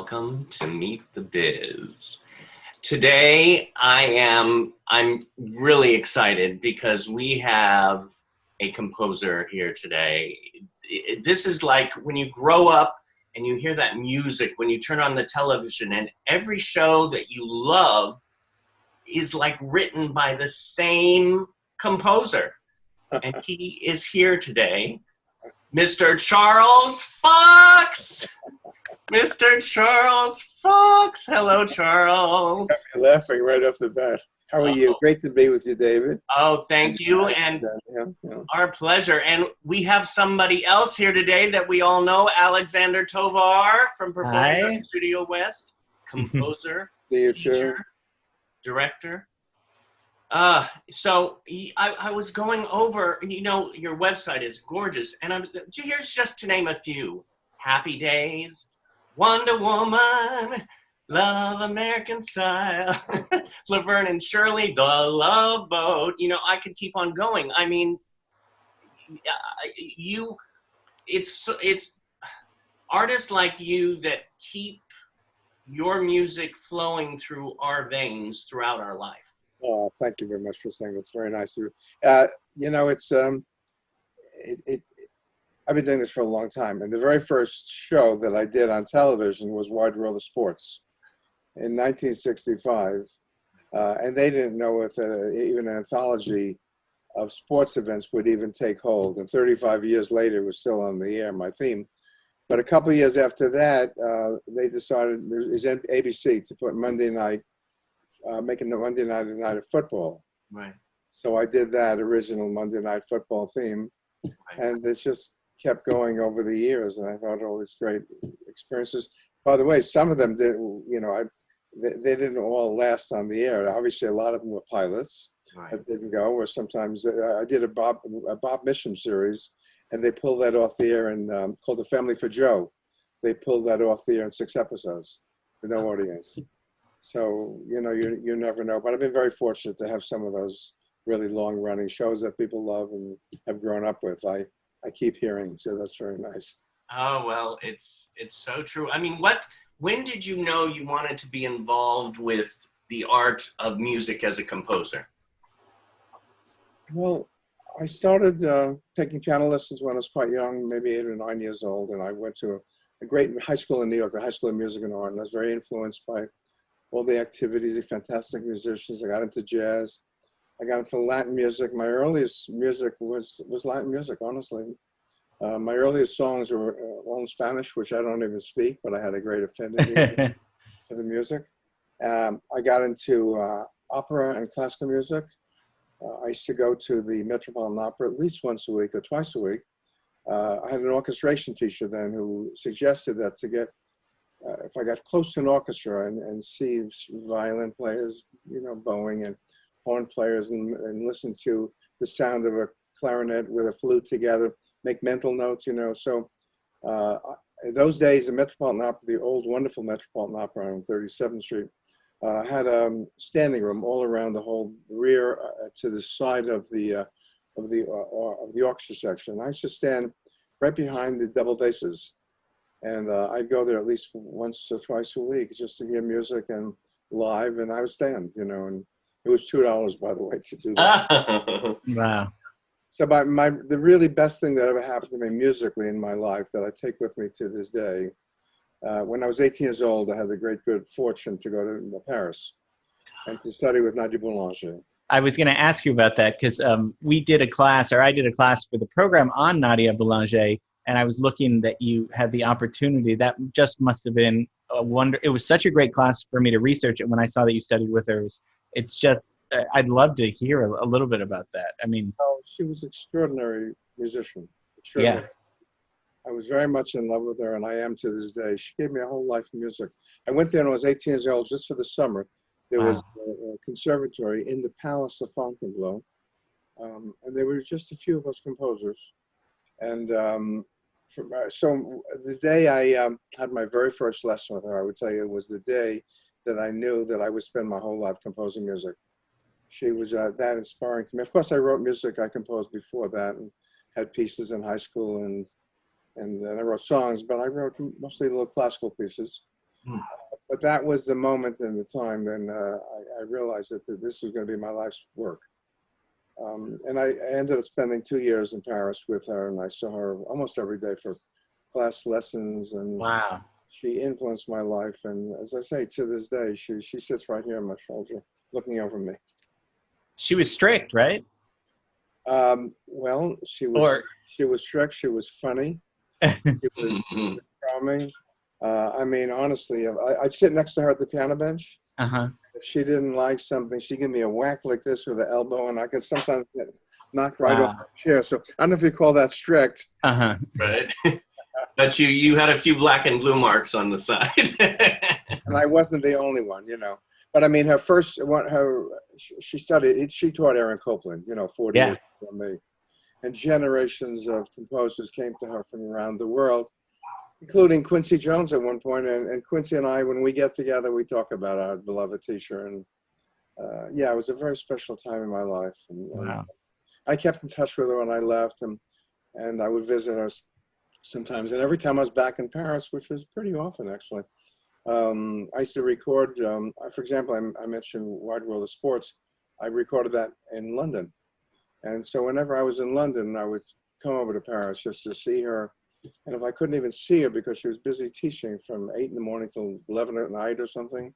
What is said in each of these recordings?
welcome to Meet the Biz. Today I'm really excited because we have a composer here today. This is like when you grow up and you hear that music, when you turn on the television, and every show that you love is like written by the same composer. And he is here today, Mr. Charles Fox. Mr. Charles Fox. Hello, Charles. You're laughing right off the bat. How are you? Great to be with you, David. Oh, thank you. And our pleasure. And we have somebody else here today that we all know, Alexander Tovar from Performing Arts Studio West, composer, teacher, director. So I was going over, you know, your website is gorgeous. And here's just to name a few. Happy Days, Wonder Woman, Love American Style, Laverne and Shirley, The Love Boat. You know, I could keep on going. I mean, it's artists like you that keep your music flowing through our veins throughout our life. Oh, thank you very much for saying that's very nice of you. You know, it's I've been doing this for a long time, and the very first show that I did on television was Wide World of Sports in 1965, and they didn't know if even an anthology of sports events would even take hold. And 35 years later, it was still on the air, my theme. But a couple of years after that, they decided, it was ABC, to put Monday night, making the Monday night a night of football. Right. So I did that original Monday night football theme, and it's just kept going over the years, and I've had all these great experiences. By the way, some of them did, you know, they didn't all last on the air. Obviously, a lot of them were pilots that didn't go, or sometimes I did a Bob Mission series, and they pulled that off the air and called The Family for Joe. They pulled that off the air in 6 episodes with no audience. So, you know, you never know. But I've been very fortunate to have some of those really long-running shows that people love and have grown up with. I keep hearing, so that's very nice. Oh, well, it's so true. I mean, when did you know you wanted to be involved with the art of music as a composer? Well, I started taking piano lessons when I was quite young, maybe 8 or 9 years old, and I went to a great high school in New York, the High School of Music and Art, and I was very influenced by all the activities of fantastic musicians. I got into jazz. I got into Latin music. My earliest music was Latin music, honestly. My earliest songs were all in Spanish, which I don't even speak, but I had a great affinity for the music. I got into opera and classical music. I used to go to the Metropolitan Opera at least once a week or twice a week. I had an orchestration teacher then who suggested that to get, if I got close to an orchestra and see violin players, you know, bowing, and horn players, and listen to the sound of a clarinet with a flute together, make mental notes, you know. So those days, the Metropolitan Opera, the old wonderful Metropolitan Opera on 37th Street, had a standing room all around the whole rear to the side of the orchestra section. I used to stand right behind the double basses, and I'd go there at least once or twice a week just to hear music and live, and I would stand, you know, and it was $2, by the way, to do that. Wow. So the really best thing that ever happened to me musically in my life that I take with me to this day, when I was 18 years old, I had the great good fortune to go to Paris and to study with Nadia Boulanger. I was going to ask you about that because we did a class, or I did a class for the program on Nadia Boulanger, and I was looking that you had the opportunity. That just must have been a wonder. It was such a great class for me to research it when I saw that you studied with her. It's just, I'd love to hear a little bit about that. I mean, she was an extraordinary musician. Extraordinary. Yeah. I was very much in love with her, and I am to this day. She gave me a whole life of music. I went there when I was 18 years old, just for the summer. There was a conservatory in the Palace of Fontainebleau, and there were just a few of us composers. And so the day I had my very first lesson with her, I would tell you it was the day that I knew that I would spend my whole life composing music. She was that inspiring to me. Of course, I wrote music I composed before that, and had pieces in high school, and I wrote songs, but I wrote mostly little classical pieces. Mm. But that was the moment and the time when I realized that this was going to be my life's work. And I ended up spending 2 years in Paris with her, and I saw her almost every day for class lessons, and Wow. she influenced my life. And as I say, to this day, she sits right here on my shoulder, looking over me. She was strict, right? Well, Or she was strict. She was funny. She was charming. I mean, honestly, I'd sit next to her at the piano bench. uh-huh. If she didn't like something, she'd give me a whack like this with the elbow, and I could sometimes get knocked right off Wow. the chair. So I don't know if you call that strict. Uh-huh. Right. But you had a few black and blue marks on the side. And I wasn't the only one, you know. But I mean, her first one, she taught Aaron Copland, you know, 40 Yeah. years before me. And generations of composers came to her from around the world, including Quincy Jones at one point. And Quincy and I, when we get together, we talk about our beloved teacher. And yeah, it was a very special time in my life. And Wow. I kept in touch with her when I left, and I would visit her sometimes. And every time I was back in Paris, which was pretty often actually, I used to record, for example, I mentioned Wide World of Sports. I recorded that in London. And so whenever I was in London, I would come over to Paris just to see her. And if I couldn't even see her because she was busy teaching from 8 in the morning till 11 at night or something,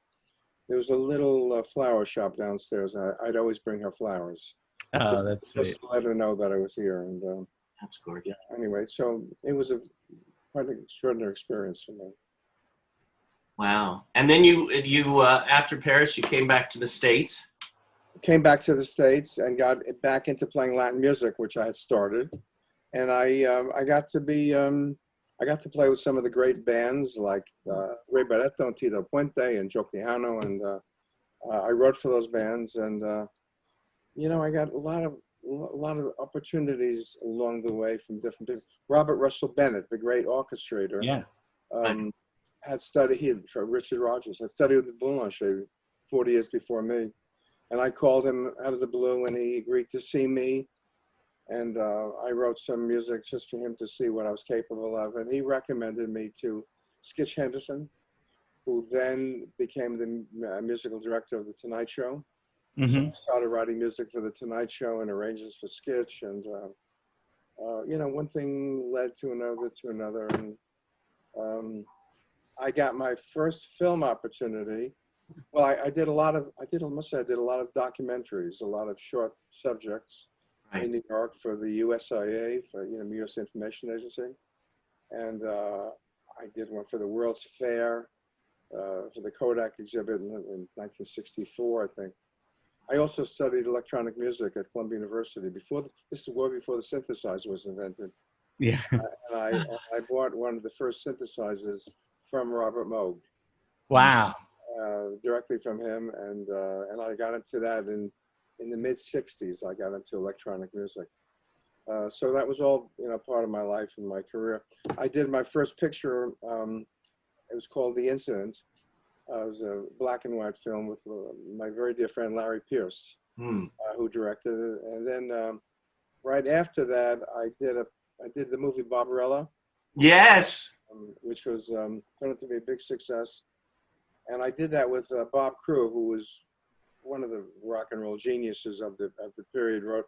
there was a little flower shop downstairs. And I'd always bring her flowers. Oh, that's sweet. Just to let her know that I was here. And That's gorgeous. anyway, so it was quite an extraordinary experience for me. Wow. And then you after Paris, you came back to the States. Came back to the States and got back into playing Latin music, which I had started. And I got to play with some of the great bands like Ray Barretto and Tito Puente and Joe Quijano, and I wrote for those bands, and you know, I got a lot of opportunities along the way from different people. Robert Russell Bennett, the great orchestrator, Yeah. had studied for Richard Rodgers, had studied with the Boulanger 40 years before me. And I called him out of the blue, and he agreed to see me. And I wrote some music just for him to see what I was capable of. And he recommended me to Skitch Henderson, who then became the musical director of The Tonight Show. So I started writing music for The Tonight Show and arrangements for Skitch. And, you know, one thing led to another. And I got my first film opportunity. Well, I did a lot of documentaries, a lot of short subjects in New York for the USIA, for, you know, U.S. Information Agency. And I did one for the World's Fair, for the Kodak exhibit in 1964, I think. I also studied electronic music at Columbia University this is way before the synthesizer was invented. Yeah. And I bought one of the first synthesizers from Robert Moog. Wow. Directly from him, and I got into that in the mid '60s. I got into electronic music, so that was all, you know, part of my life and my career. I did my first picture. It was called The Incident. It was a black and white film with my very dear friend Larry Pierce, who directed it. And then right after that, I did the movie Barbarella. Yes. Which was turned out to be a big success. And I did that with Bob Crew, who was one of the rock and roll geniuses of the period. Wrote,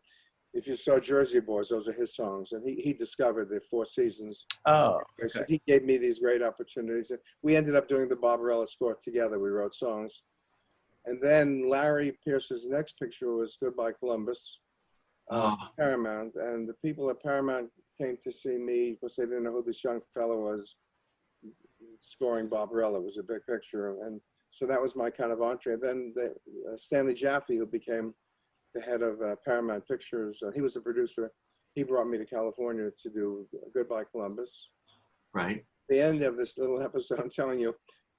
if you saw Jersey Boys, those are his songs. And he discovered the Four Seasons. Oh, okay. So he gave me these great opportunities. And we ended up doing the Barbarella score together. We wrote songs. And then Larry Pierce's next picture was Goodbye Columbus, Paramount. And the people at Paramount came to see me because they didn't know who this young fellow was scoring Barbarella. It was a big picture. And so that was my kind of entree. Then Stanley Jaffe, who became the head of Paramount Pictures, he was the producer. He brought me to California to do Goodbye Columbus. Right. The end of this little episode, I'm telling you,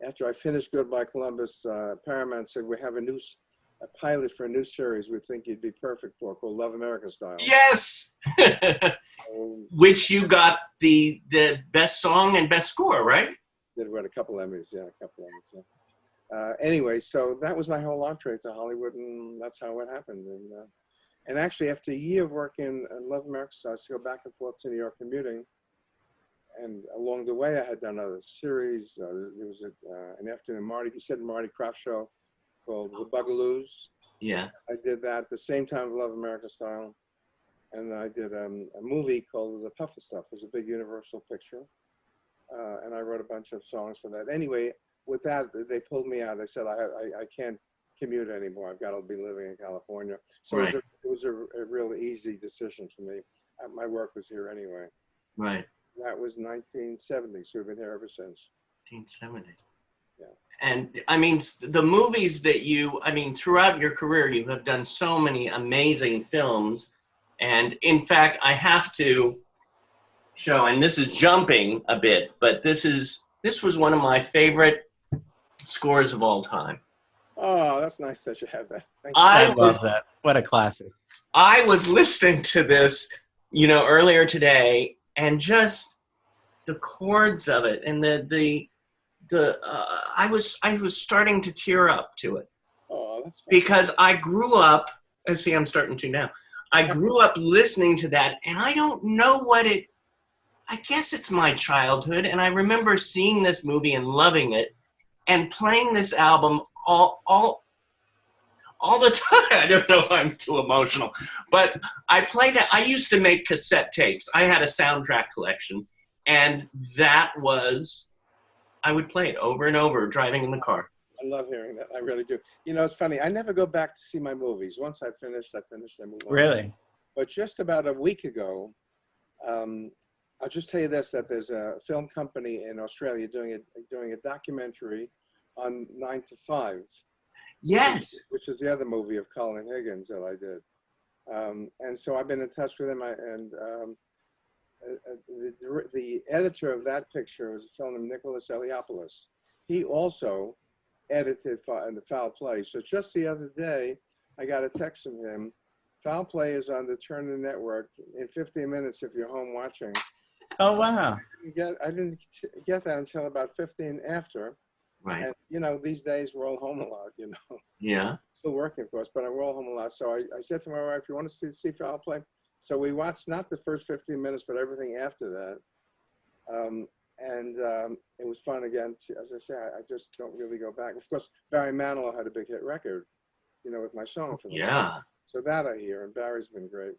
after I finished Goodbye Columbus, Paramount said, we have a pilot for a new series we think you'd be perfect for, called Love American Style. Yes. Which you got the best song and best score, right? Did win a couple Emmys, yeah. Anyway, so that was my whole entree to Hollywood, and that's how it happened. And actually, after a year of working in Love American Style, I used to go back and forth to New York commuting. And along the way, I had done other series. There was an afternoon Marty Kraft show called The Bugaloos. Yeah. I did that at the same time, Love American Style. And I did a movie called The Puffer Stuff. It was a big Universal picture. And I wrote a bunch of songs for that. Anyway, with that, they pulled me out. They said, I can't commute anymore. I've got to be living in California. So Right. it was a really easy decision for me. My work was here anyway. Right. That was 1970, so we've been here ever since. 1970. Yeah. And I mean, the movies that throughout your career, you have done so many amazing films. And in fact, I have to show, and this is jumping a bit, but this was one of my favorite scores of all time. Oh, that's nice that you have that. Thank you. I love that. What a classic. I was listening to this, earlier today, and just the chords of it, and I was starting to tear up to it. Oh, that's fun. Because I grew up, see, I'm starting to now. I grew up listening to that, and I don't know I guess it's my childhood, and I remember seeing this movie and loving it, and playing this album all the time. I don't know if I'm too emotional, but I play that. I used to make cassette tapes. I had a soundtrack collection, and I would play it over and over driving in the car. I love hearing that. I really do. It's funny. I never go back to see my movies. Once I finish, I move on. Really? But just about a week ago, I'll just tell you this, that there's a film company in Australia doing a documentary on 9 to 5. Yes. Which is the other movie of Colin Higgins that I did. And so I've been in touch with him. The editor of that picture was a fellow named Nicholas Eliopoulos. He also edited the Foul Play. So just the other day, I got a text from him. Foul Play is on the Turner Network in 15 minutes if you're home watching. Oh, wow. I didn't get that until about 15 after. Right. And, these days we're all home a lot, Yeah. Still working, of course, but we're all home a lot. So I said to my wife, you want to see Foul Play? So we watched not the first 15 minutes, but everything after that. It was fun again. As I say, I just don't really go back. Of course, Barry Manilow had a big hit record, with my song for them. Yeah. So that I hear, and Barry's been great.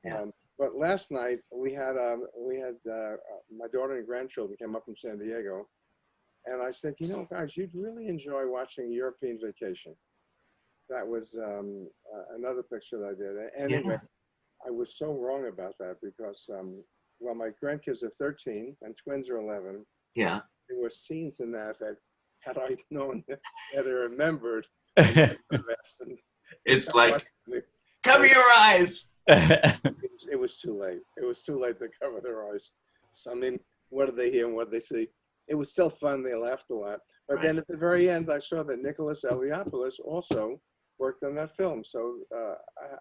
Yeah. But last night we had my daughter and grandchildren came up from San Diego, and I said, guys, you'd really enjoy watching European Vacation. That was another picture that I did. Anyway, I was so wrong about that because, my grandkids are 13 and twins are 11. Yeah. There were scenes in that had I known that I remembered, It's like, cover your eyes. it was too late. It was too late to cover their eyes. So, what did they hear and what did they see? It was still fun. They laughed a lot. But Right. then at the very end, I saw that Nicholas Eliopoulos also worked on that film. So I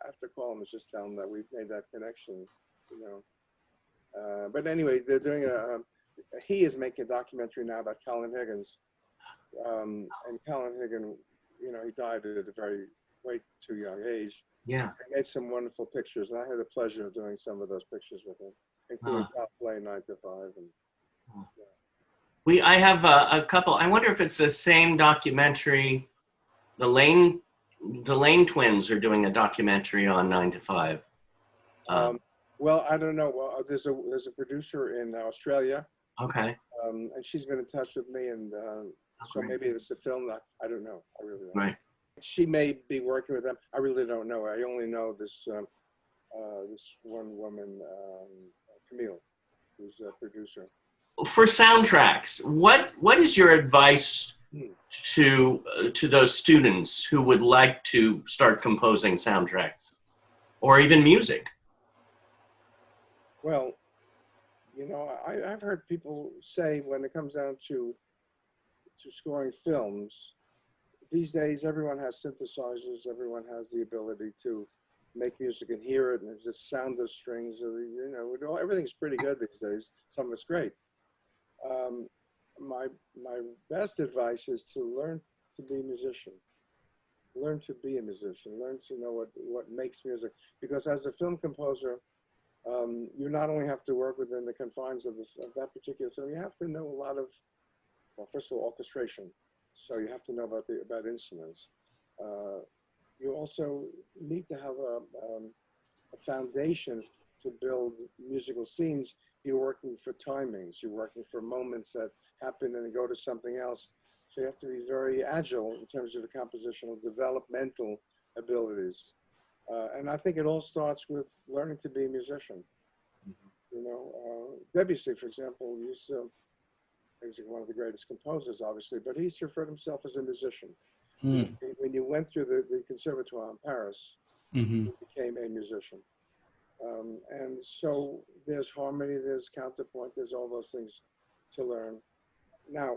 have to call him and just tell him that we've made that connection, But anyway, they're doing he is making a documentary now about Colin Higgins. And Colin Higgins, he died at a way too young age. Yeah. I made some wonderful pictures, and I had the pleasure of doing some of those pictures with him, including Foul Play 9 to 5. I have a couple. I wonder if it's the same documentary. The Lane twins are doing a documentary on 9 to 5. Well, I don't know. Well, there's a producer in Australia. Okay. And she's been in touch with me, and so maybe it's a film that I don't know. I really don't. Right. She may be working with them. I really don't know. I only know this one woman, Camille, who's a producer. For soundtracks, what is your advice to those students who would like to start composing soundtracks, or even music? Well, I've heard people say when it comes down to scoring films, these days everyone has synthesizers, everyone has the ability to make music and hear it, and there's the sound of strings, everything's pretty good these days. Some of it's great. My best advice is to learn to be a musician. Learn to be a musician. Learn to know what makes music. Because as a film composer, you not only have to work within the confines of that particular film, you have to know a lot of, well, first of all, orchestration. So you have to know about instruments. You also need to have a foundation to build musical scenes. You're working for timings. You're working for moments that happen and go to something else. So you have to be very agile in terms of the compositional developmental abilities. And I think it all starts with learning to be a musician. You know, Debussy, for example, he was one of the greatest composers, obviously, but he referred himself as a musician. Mm. When you went through the Conservatoire in Paris, Mm-hmm. you became a musician. And so there's harmony, there's counterpoint, there's all those things to learn. Now,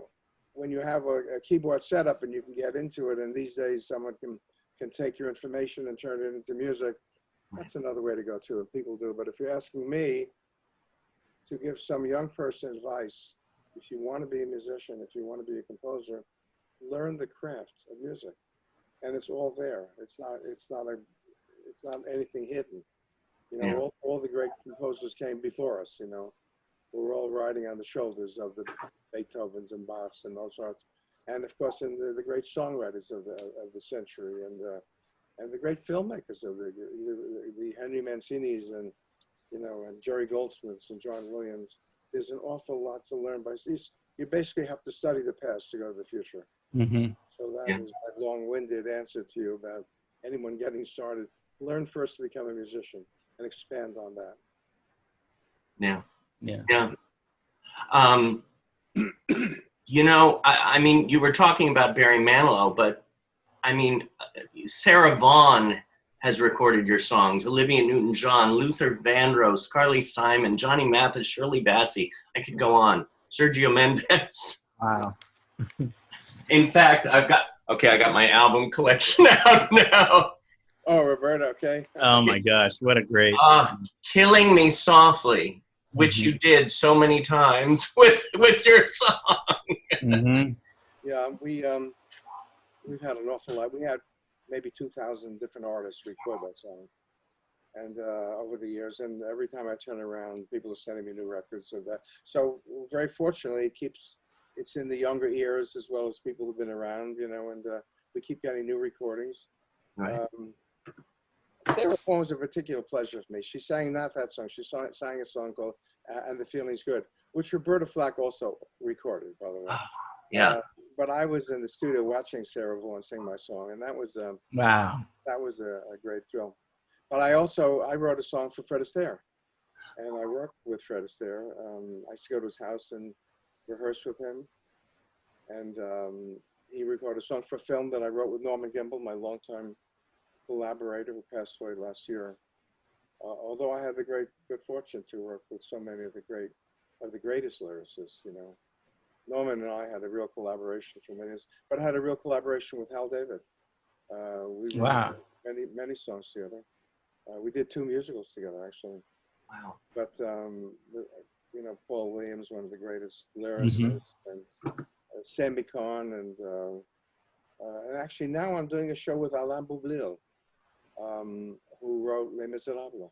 when you have a keyboard setup and you can get into it, and these days someone can take your information and turn it into music, that's another way to go too, and people do. But if you're asking me to give some young person advice, if you want to be a musician, if you want to be a composer, learn the craft of music, and it's all there. It's not anything hidden. You know, Yeah. all the great composers came before us. You know, we're all riding on the shoulders of the Beethovens and Bachs and Mozarts, and of course, in the great songwriters of the century, and the great filmmakers of the Henry Mancinis and, you know, and Jerry Goldsmiths and John Williams. There's an awful lot to learn by these. You basically have to study the past to go to the future. Mm-hmm. So that Yeah. is my long-winded answer to you about anyone getting started. Learn first to become a musician and expand on that. Yeah. Yeah. Yeah. You know, I mean, you were talking about Barry Manilow, but I mean, Sarah Vaughan has recorded your songs. Olivia Newton-John, Luther Vandross, Carly Simon, Johnny Mathis, Shirley Bassey. I could go on. Sergio Mendes. Wow. In fact, I got my album collection out now. Oh, Roberta, okay. Oh my gosh, what a great. Killing Me Softly, which Mhm. you did so many times with your song. Mm-hmm. Yeah, we've had an awful lot. We had maybe 2,000 different artists record that song, and over the years, and every time I turn around, people are sending me new records of that. So very fortunately, it's in the younger ears as well as people who've been around, you know, and we keep getting new recordings. Right. Sarah Vaughan was a particular pleasure for me. She sang that song. She sang a song called "And the Feeling's Good," which Roberta Flack also recorded, by the way. Yeah. But I was in the studio watching Sarah Vaughan sing my song, and that was Wow. a great thrill. But I wrote a song for Fred Astaire, and I worked with Fred Astaire. I used to go to his house and rehearse with him, and he recorded a song for a film that I wrote with Norman Gimbel, my longtime collaborator who passed away last year. Although I had the good fortune to work with so many of the greatest lyricists, you know. Norman and I had a real collaboration for many years, but I had a real collaboration with Hal David. We Wow. wrote many songs together. We did 2 musicals together, actually. Wow. But you know, Paul Williams, one of the greatest Mhm. lyricists, and Sammy Kahn, and actually now I'm doing a show with Alain Boublil, who wrote Les Miserables.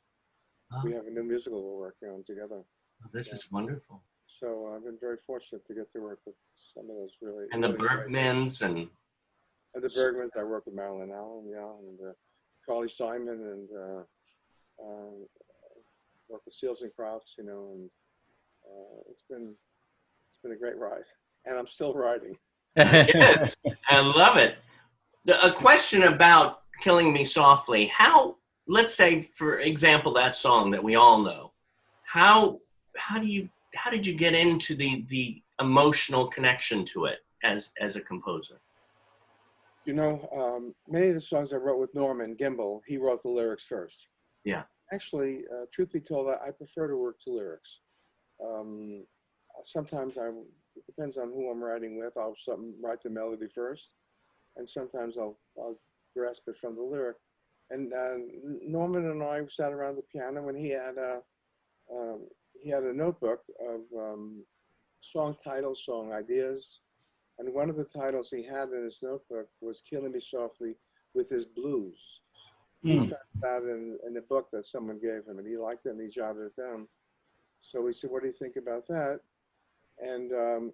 Oh, We have a new musical we're working on together. this is wonderful. So I've been very fortunate to get to work with some of those really. And the really great- Bergmans and And the Bergmans, I work with Marilyn Allen, yeah, and Carly Simon, and work with Seals and Crofts, you know, and it's been a great ride, and I'm still riding. yes, I love it. A question about Killing Me Softly. How, let's say, for example, that song that we all know, how did you get into the emotional connection to it as a composer? You know, many of the songs I wrote with Norman Gimbel, he wrote the lyrics first. Yeah. Actually, truth be told, I prefer to work to lyrics. Sometimes it depends on who I'm writing with. I'll write the melody first, and sometimes I'll grasp it from the lyric. And Norman and I sat around the piano, and he had a notebook of song titles, song ideas, and one of the titles he had in his notebook was "Killing Me Softly with His Blues." he Mm. found that in a book that someone gave him, and he liked it, and he jotted it down. So we said, what do you think about that? And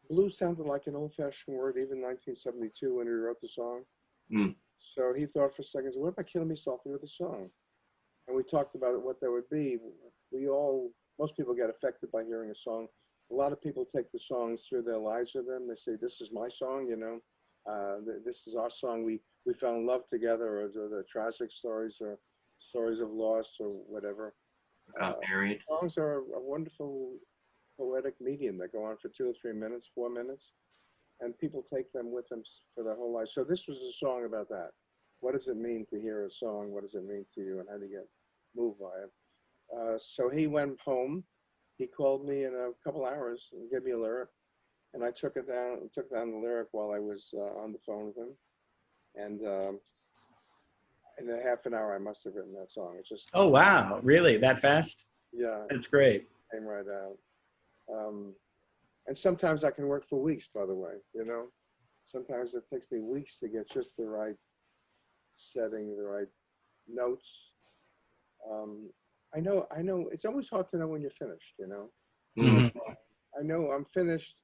blues sounded like an old-fashioned word, even 1972 when he wrote the song. Mm. So he thought for a second, what if I kill me softly with a song? And we talked about it, what that would be. Most people get affected by hearing a song. A lot of people take the songs through their lives with them. They say, this is my song, you know. This is our song. We fell in love together, or the tragic stories, or stories of loss, or whatever. Got married. Songs are a wonderful poetic medium that go on for 2 or 3 minutes, 4 minutes, and people take them with them for their whole life. So this was a song about that. What does it mean to hear a song? What does it mean to you, and how do you get moved by it? So he went home. He called me in a couple hours and gave me a lyric, and I took down the lyric while I was on the phone with him, and in a half an hour I must have written that song. It just Oh, wow. Really? That fast? yeah, That's great. came right out. And sometimes I can work for weeks, by the way, you know. Sometimes it takes me weeks to get just the right setting, the right notes. I know, it's always hard to know when you're finished, you know. Mm. I know I'm finished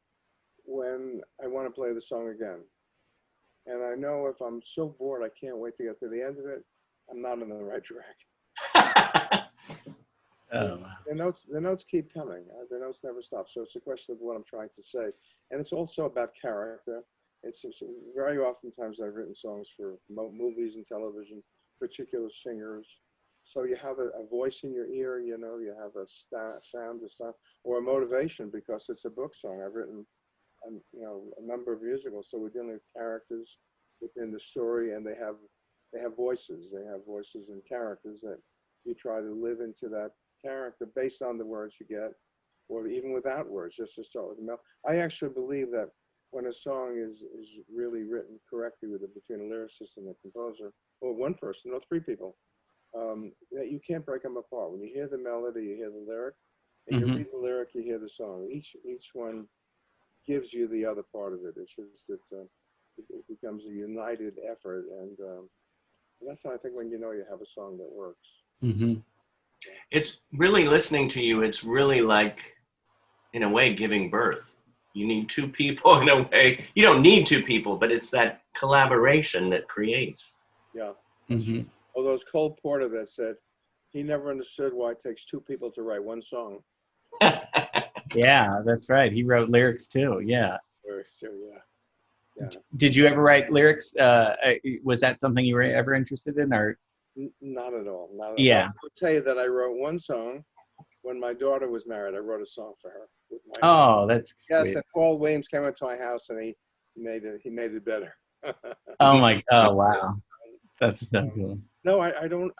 when I want to play the song again. And I know if I'm so bored, I can't wait to get to the end of it, I'm not in the right track. Oh, wow. The notes keep coming. The notes never stop. So it's a question of what I'm trying to say. And it's also about character. It's very oftentimes I've written songs for movies and television, particular singers. So you have a voice in your ear, you know, you have a sound, or a motivation because it's a book song. I've written, you know, a number of musicals. So we're dealing with characters within the story, and they have voices. They have voices and characters that you try to live into that character based on the words you get, or even without words, just to start with the melody. I actually believe that when a song is really written correctly between a lyricist and a composer, or one person, or 3 people, that you can't break them apart. When you hear the melody, you hear the lyric, and you read the lyric, you hear the song. Each one gives you the other part of it. It's just that it becomes a united effort, and that's how I think when you know you have a song that works. Mm-hmm. It's really, listening to you, it's really like, in a way, giving birth. You need 2 people in a way. You don't need 2 people, but it's that collaboration that creates. Yeah. Mm-hmm. Although it's Cole Porter that said he never understood why it takes 2 people to write one song. Yeah, that's right. He wrote lyrics too. Yeah. So yeah. Did you ever write lyrics? Was that something you were ever interested in, or? Not at all. Not at all. Yeah. Well, I will tell you that I wrote one song when my daughter was married. I wrote a song for her with my Oh, that's yes. sweet. And Paul Williams came into my house and he made it better. Oh, wow. That's so cool. No, I don't.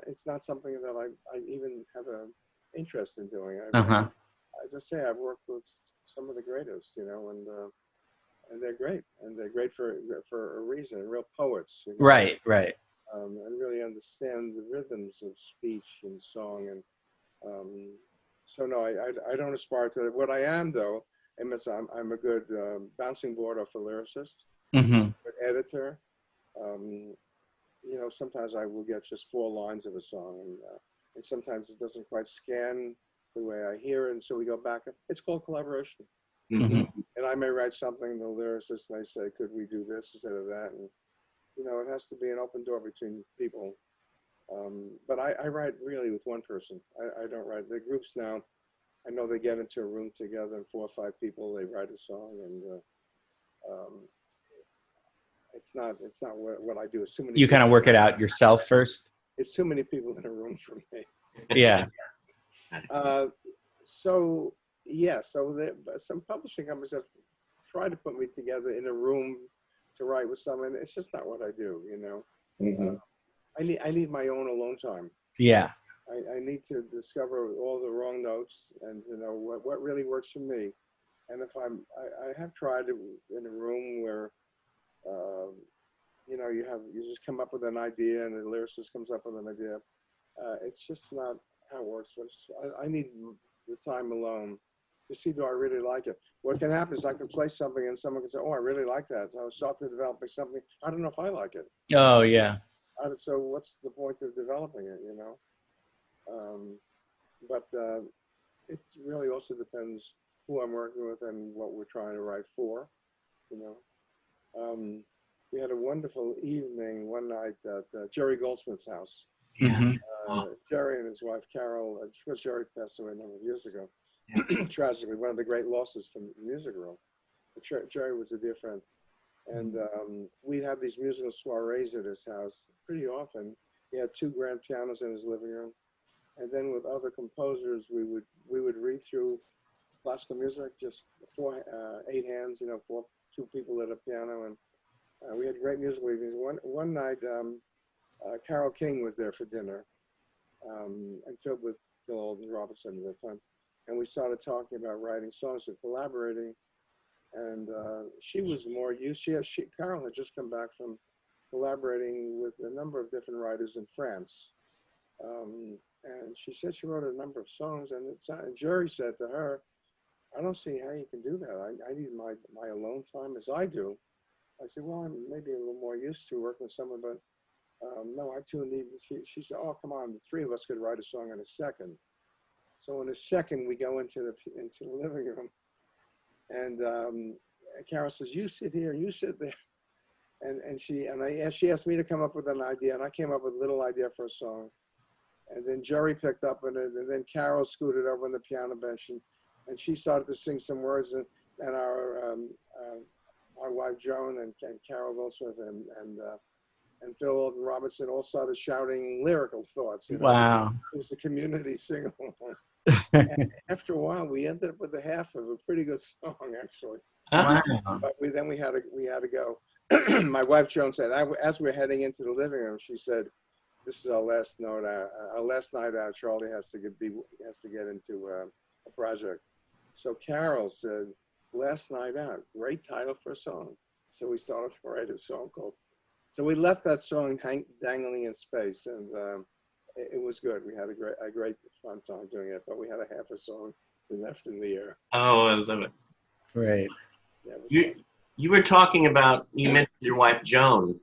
It's not something that I even have an interest in doing. Uh-huh. As I say, I've worked with some of the greatest, you know, and they're great, and they're great for a reason. Real poets, you know? Right, right. And really understand the rhythms of speech and song, and so no, I don't aspire to that. What I am, though, I'm a good bouncing board off a lyricist, Mm-hmm. good editor. You know, sometimes I will get just 4 lines of a song, and sometimes it doesn't quite scan the way I hear it, and so we go back. It's called collaboration. Mm-hmm. And I may write something, the lyricist may say, could we do this instead of that? And, you know, it has to be an open door between people. But I write really with one person. I don't write. The groups now, I know they get into a room together, and 4 or 5 people, they write a song, and it's not what I do. It's too many. You kind of work it out yourself first? It's too many people in a room for me. Yeah. So yeah, some publishing companies have tried to put me together in a room to write with someone. It's just not what I do, you know. Mm-hmm. I need my own alone time. Yeah. I need to discover all the wrong notes and to know what really works for me. And if I have tried it in a room where, you know, you just come up with an idea and the lyricist comes up with an idea. It's just not how it works. I need the time alone to see, do I really like it? What can happen is I can play something and someone can say, oh, I really like that. So I'll start to developing something. I don't know if I like it. Oh, yeah. So what's the point of developing it, you know? But it really also depends who I'm working with and what we're trying to write for, you know. We had a wonderful evening one night at Jerry Goldsmith's house. Yeah. Jerry and his wife Carol, of course Jerry passed away a number of years ago, Yeah. tragically, one of the great losses from the music world. But Jerry was a dear friend. And we'd have these musical soirees at his house pretty often. He had 2 grand pianos in his living room. And then with other composers, we would read through classical music, just 8 hands, you know, 2 people at a piano. And we had great musical evenings. One night, Carole King was there for dinner, and filled with Phil Alden Robinson at the time. And we started talking about writing songs and collaborating. And she was more used. Carol had just come back from collaborating with a number of different writers in France. And she said she wrote a number of songs. And Jerry said to her, I don't see how you can do that. I need my alone time as I do. I said, well, I'm maybe a little more used to working with someone, but no, I too need. She said, oh, come on, the 3 of us could write a song in a second. So in a second, we go into the living room. And Carol says, you sit here, you sit there. And she asked me to come up with an idea, and I came up with a little idea for a song. And then Jerry picked up on it, and then Carol scooted over on the piano bench, and she started to sing some words, and our wife Joan and Carol Goldsmith and Phil Alden Robinson all started shouting lyrical thoughts. You know? Wow. It was a community sing-along. And after a while, we ended up with a half of a pretty good song, actually. Wow. But then we had to go. My wife Joan said, as we're heading into the living room, she said, "This is our last note. Our last night out. Charlie has to get into a project." So Carol said, "Last night out, great title for a song." So we started to write a song called. So we left that song dangling in space, and it was good. We had a great fun time doing it, but we had a half a song we left in the air. Oh, I love it. Great. Yeah, You were talking about, you mentioned your wife Joan,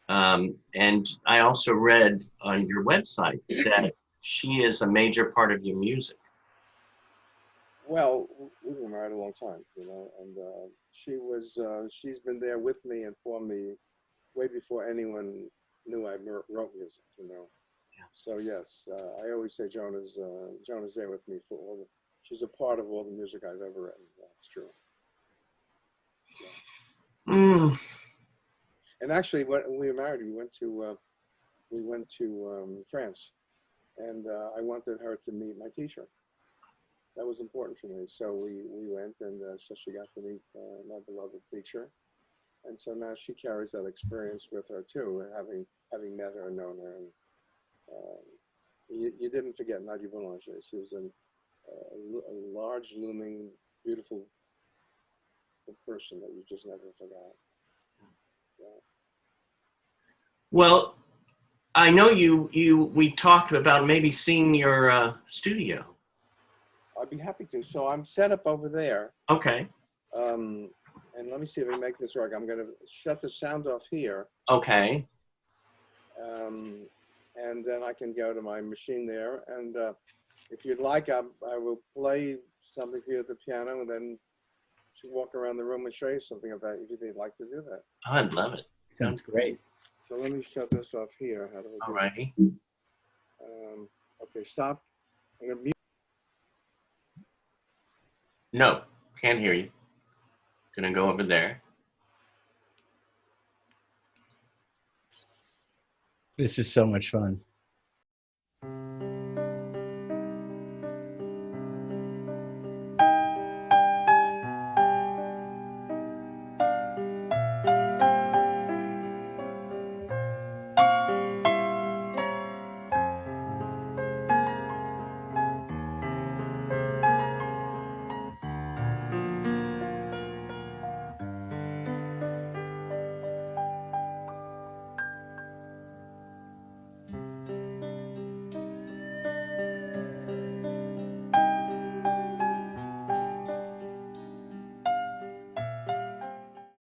and I also read on your website that she is a major part of your music. Well, we've been married a long time, you know, and she's been there with me and for me way before anyone knew I wrote music, you know. Yeah. So yes, I always say Joan is there with me for all. She's a part of all the music I've ever written. That's true. Yeah. Mm. And actually, when we were married, we went to France, and I wanted her to meet my teacher. That was important for me. So we went, and so she got to meet my beloved teacher. And so now she carries that experience with her too, having met her and known her. And you didn't forget Nadia Boulanger. She was a large, looming, beautiful person that you just never forgot. Yeah. Well, I know we talked about maybe seeing your studio. I'd be happy to. So I'm set up over there. Okay. And let me see if I can make this work. I'm going to shut the sound off here. Okay. And then I can go to my machine there. And if you'd like, I will play something for you at the piano, and then walk around the room and show you something of that if you'd like to do that. Oh, I'd love it. Sounds great. So let me shut this off here. How do I do Alrighty. it? Okay, stop. I'm going to mute. No, can't hear you. Gonna go over there. This is so much fun.